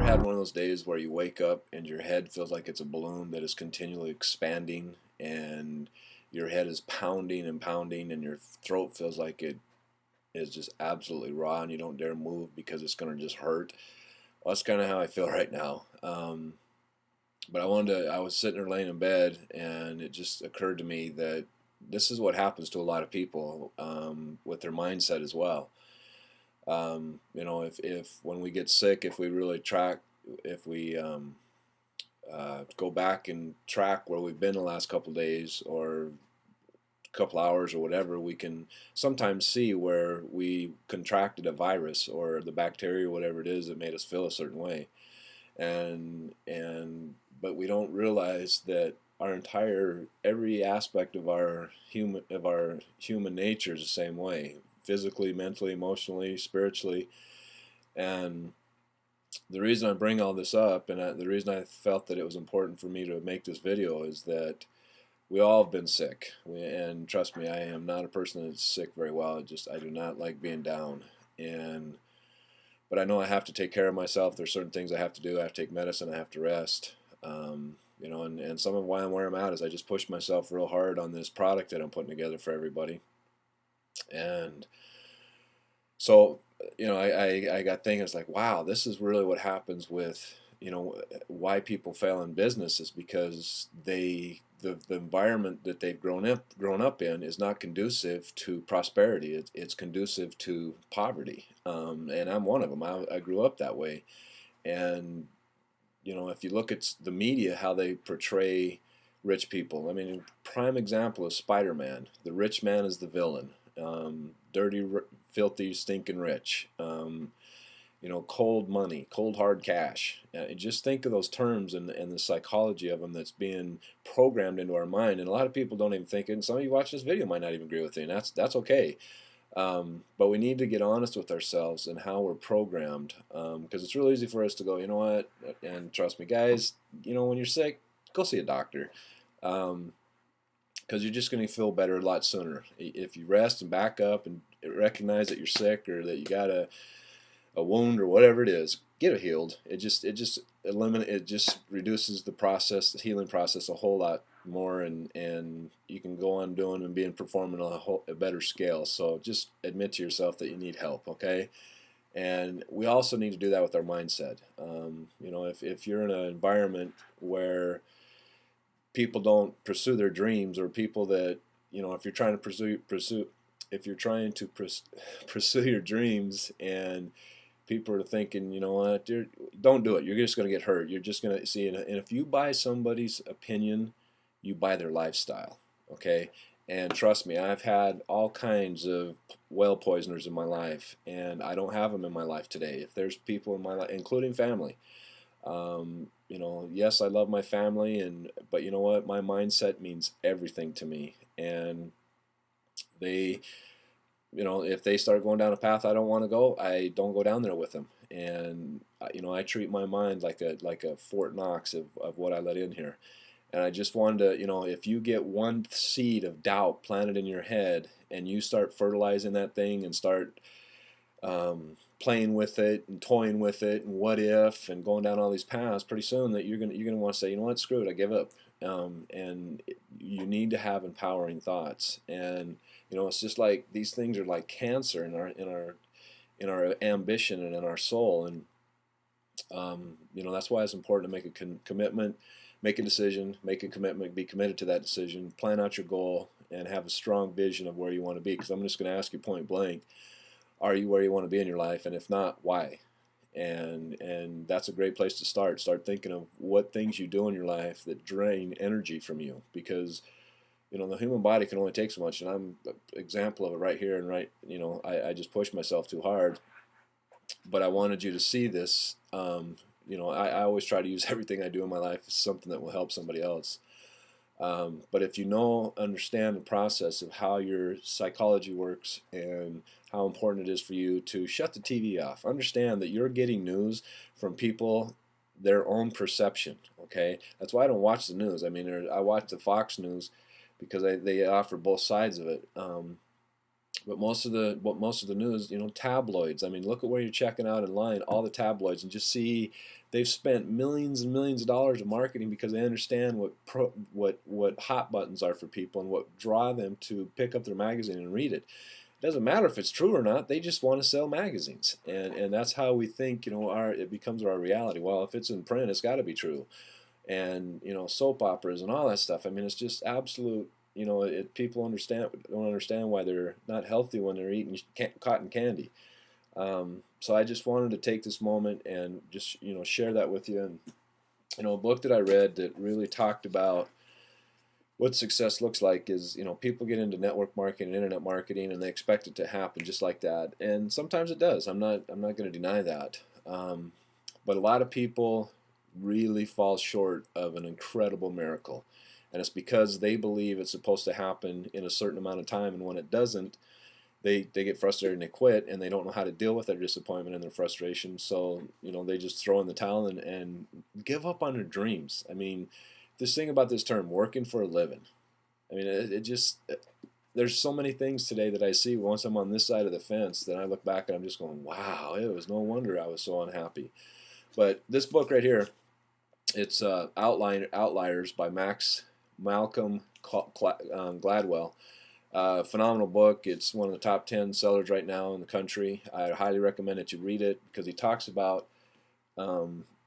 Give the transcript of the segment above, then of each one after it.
had one of those days where you wake up and your head feels like it's a balloon that is continually expanding, and your head is pounding and pounding, and your throat feels like it is just absolutely raw, and you don't dare move because it's going to just hurt? Well, that's kind of how I feel right now. But I was sitting there laying in bed, and it just occurred to me that this is what happens to a lot of people with their mindset as well. If when we get sick, if we really track, if we go back and track where we've been the last couple of days or couple hours or whatever, we can sometimes see where we contracted a virus or the bacteria or whatever it is that made us feel a certain way. And but we don't realize that our entire every aspect of our human nature is the same way, physically, mentally, emotionally, spiritually. And the reason I bring all this up, and the reason I felt that it was important for me to make this video, is that we all have been sick. And trust me, I am not a person that's sick very well. I do not like being down. But I know I have to take care of myself. There's certain things I have to do. I have to take medicine. I have to rest. And some of why I'm where I'm at is I just pushed myself real hard on this product that I'm putting together for everybody. And so, I got thinking, it's like, wow, this is really what happens with, why people fail in business is because the environment that they've grown up in is not conducive to prosperity. It's conducive to poverty. And I'm one of them. I grew up that way. And, if you look at the media, how they portray rich people. I mean, prime example is Spider-Man. The rich man is the villain. Dirty, filthy, stinking rich. Cold money, cold hard cash. Just think of those terms and the psychology of them that's being programmed into our mind. And a lot of people don't even think it. And some of you watch this video might not even agree with it, and that's okay. But we need to get honest with ourselves and how we're programmed, because it's real easy for us to go, you know what, and trust me, guys, when you're sick, go see a doctor. Because you're just going to feel better a lot sooner. If you rest and back up and recognize that you're sick or that you got a wound or whatever it is, get it healed. It just reduces the healing process a whole lot more, and you can go on doing and performing on a better scale. So just admit to yourself that you need help, okay? And we also need to do that with our mindset. If you're in an environment where people don't pursue their dreams, or people that, if you're trying to pursue your dreams, and people are thinking, you know what, don't do it. You're just going to get hurt. You're just going to see, and if you buy somebody's opinion, you buy their lifestyle, okay? And trust me, I've had all kinds of well poisoners in my life, and I don't have them in my life today. If there's people in my life, including family, yes, I love my family, but you know what? My mindset means everything to me, and they, if they start going down a path I don't want to go, I don't go down there with them. And I treat my mind like a Fort Knox of what I let in here. And I just wanted to, if you get one seed of doubt planted in your head, and you start fertilizing that thing and start playing with it and toying with it and what if and going down all these paths, pretty soon that you're gonna want to say, you know what, screw it, I give up. And you need to have empowering thoughts. And it's just like these things are like cancer in our ambition and in our soul. And that's why it's important to make a commitment, make a decision, make a commitment, be committed to that decision, plan out your goal, and have a strong vision of where you want to be. Because I'm just going to ask you point blank, are you where you want to be in your life? And if not, why? And that's a great place to start. Start thinking of what things you do in your life that drain energy from you, because the human body can only take so much. And I'm an example of it right here and right. I just pushed myself too hard, but I wanted you to see this. I always try to use everything I do in my life as something that will help somebody else. But if you understand the process of how your psychology works and how important it is for you to shut the TV off, understand that you're getting news from people, their own perception, okay? That's why I don't watch the news. I mean, I watch the Fox News because they offer both sides of it. But most of the news, tabloids. I mean, look at where you're checking out in line, all the tabloids, and just see they've spent millions and millions of dollars of marketing because they understand what hot buttons are for people and what draw them to pick up their magazine and read it. It doesn't matter if it's true or not. They just want to sell magazines, and that's how we think. It becomes our reality. Well, if it's in print, it's got to be true. And soap operas and all that stuff. I mean, it's just absolute. People don't understand why they're not healthy when they're eating cotton candy. So I just wanted to take this moment and just share that with you. And a book that I read that really talked about what success looks like is, people get into network marketing and internet marketing and they expect it to happen just like that. And sometimes it does. I'm not going to deny that. But a lot of people really fall short of an incredible miracle. And it's because they believe it's supposed to happen in a certain amount of time, and when it doesn't, they get frustrated and they quit, and they don't know how to deal with their disappointment and their frustration. So they just throw in the towel and give up on their dreams. I mean, this thing about this term, working for a living. I mean, it just there's so many things today that I see once I'm on this side of the fence that I look back and I'm just going, wow, it was no wonder I was so unhappy. But this book right here, it's Outliers by Malcolm Gladwell. Phenomenal book. It's one of the top 10 sellers right now in the country. I highly recommend that you read it because he talks about,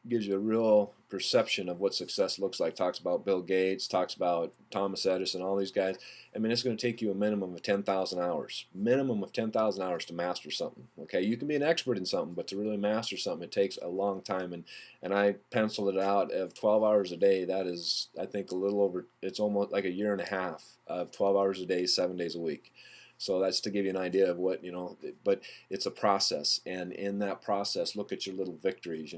gives you a real perception of what success looks like. Talks about Bill Gates, talks about Thomas Edison, all these guys. I mean, it's going to take you a minimum of 10,000 hours. Minimum of 10,000 hours to master something. Okay, you can be an expert in something, but to really master something, it takes a long time. And I penciled it out of 12 hours a day. That is, I think, a little over. It's almost like a year and a half of 12 hours a day, 7 days a week. So that's to give you an idea of what, but it's a process. And in that process, look at your little victories.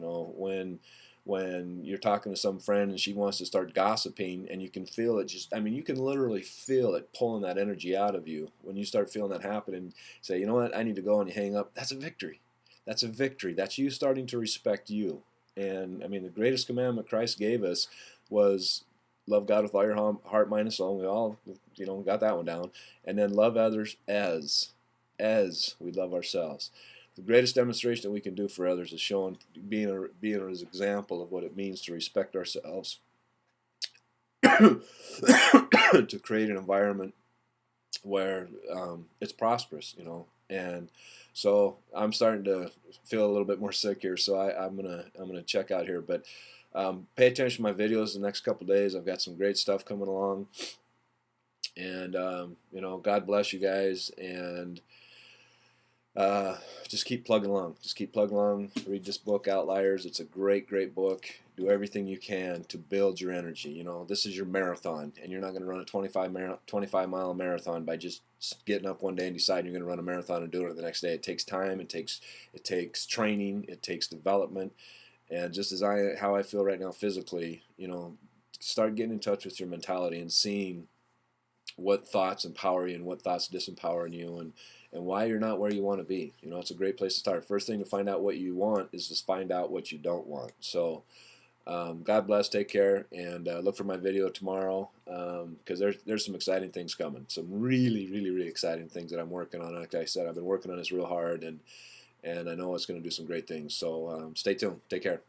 When you're talking to some friend and she wants to start gossiping and you can feel it you can literally feel it pulling that energy out of you. When you start feeling that happen and say, you know what, I need to go, and you hang up, that's a victory. That's a victory. That's you starting to respect you. And I mean, the greatest commandment Christ gave us was love God with all your heart, mind, and soul. We all, got that one down. And then love others as we love ourselves. The greatest demonstration that we can do for others is being an example of what it means to respect ourselves, to create an environment where it's prosperous, And so I'm starting to feel a little bit more sick here, so I'm gonna check out here. But pay attention to my videos the next couple days. I've got some great stuff coming along, and God bless you guys, and just keep plugging along. Just keep plugging along. Read this book, Outliers. It's a great, great book. Do everything you can to build your energy. This is your marathon, and you're not going to run a 25-mile marathon by just getting up one day and deciding you're going to run a marathon and doing it the next day. It takes time. It takes training. It takes development. And just as how I feel right now physically, start getting in touch with your mentality and seeing what thoughts empower you and what thoughts disempower you, and why you're not where you want to be. It's a great place to start. First thing to find out what you want is just find out what you don't want. So God bless, take care, and look for my video tomorrow, because there's some exciting things coming. Some really, really, really exciting things that I'm working on. Like I said, I've been working on this real hard, and I know it's going to do some great things. So stay tuned. Take care.